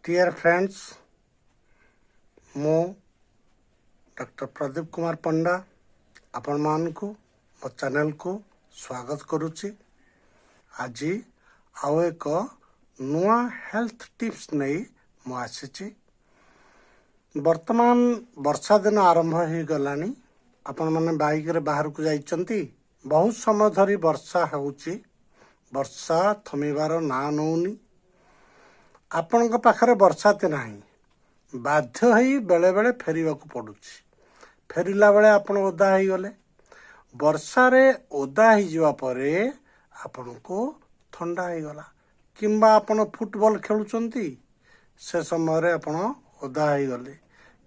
Dear friends, मु doctor Pradeep Kumar पंडा आपण मानकु मो चैनल को स्वागत करुच्ची। आज आउ एक नुआ हेल्थ टिप्स नहीं मु आसी। वर्तमान वर्षा दिन आरंभ हो गलानी। आपण माने बाइक रे बाहर को जाइचंती, बहुत समय धरी वर्षा होउची। वर्षा थमिबार ना नौनी। आपण पाखरे बरसाती नाही, बाध्य होई बेले बेले फेरिबाकू पड़ुची। फेरिला बेले आपण ओदा हो गले, वर्षारे ओदा हो जावा परे आपनको ठंडा हो गला। किंबा आपण फुटबॉल खेलुचंती, से समय रे आपण ओदा हो गले,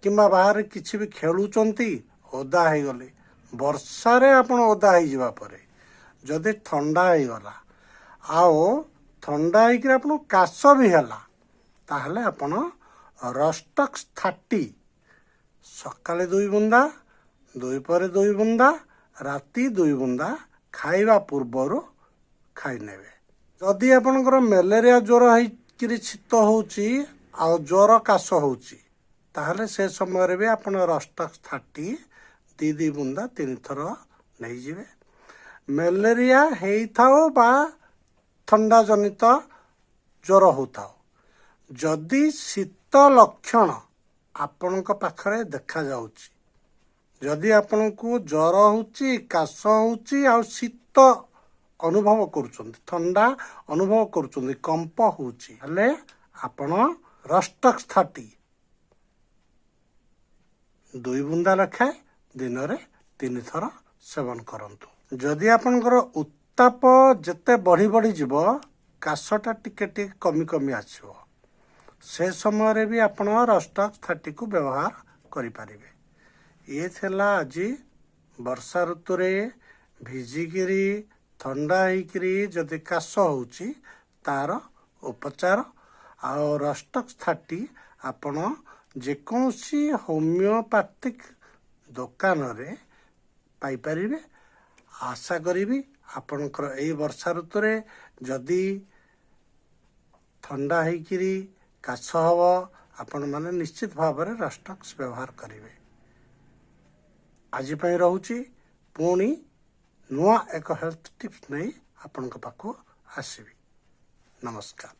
किंबा बाहर किछि भी खेलुचंती ओदा हो गले। वर्षारे आपण ओदा हो जावा परे जदि ठंडा हो गला, आओ ठंडा होकर आपण काश भी हला, ताहले आपण रस्टक्स 30 सकाले 2 बुंदा, 2 पर 2 बुंदा, राति 2 बुंदा खाइबा पूर्वर खाई नेबे। जदि आपणकर मलेरिया ज्वर होइकिरि शीत होउची आ ज्वर काश होउची, ताहले से समय रे भी आपण रस्टक्स 30 2 बुंदा 3 थर नहीं जिवे। मलेरिया हेइथाओ बा ठंडा जनित ज्वर होताओ, जदि शीत लक्षण आपणक पाखरे देखा जाउची, जदि आपणको ज्वर होउची, काश होउची आ शीत अनुभव करूचंती, ठंडा अनुभव करूचंती, कंप होउची, हले आपण रस्टक्स 30 2 बुंदा लखाए दिन रे 3 थर सेवन करंतु। जदि आपणकर उत्ताप जेते बढ़ी बढ़ी जीव, काशटा टिके टिके कमी कमी आछिवो, से समय रे भी आपण रस्टक्स 30 को व्यवहार करि पारिबे। ये थेला आज वर्षा ऋतु रे भिजिकिरी ठंडा होइकिरी जदि काश होउची तार उपचार। आ रस्टक्स 30 आपण जेकोसी होमियोपैथिक दुकान रे पाई पारिबे। आशा करी आपणकर एई वर्षा ऋतु रे जदि ठंडा होइकिरी काश हब, आपण माने निश्चित भाव में रस्टक्स व्यवहार करेंगे। आज रहुची पुणी नुआ एक हेल्थ टिप्स नहीं आपण पाखु आसबि। नमस्कार।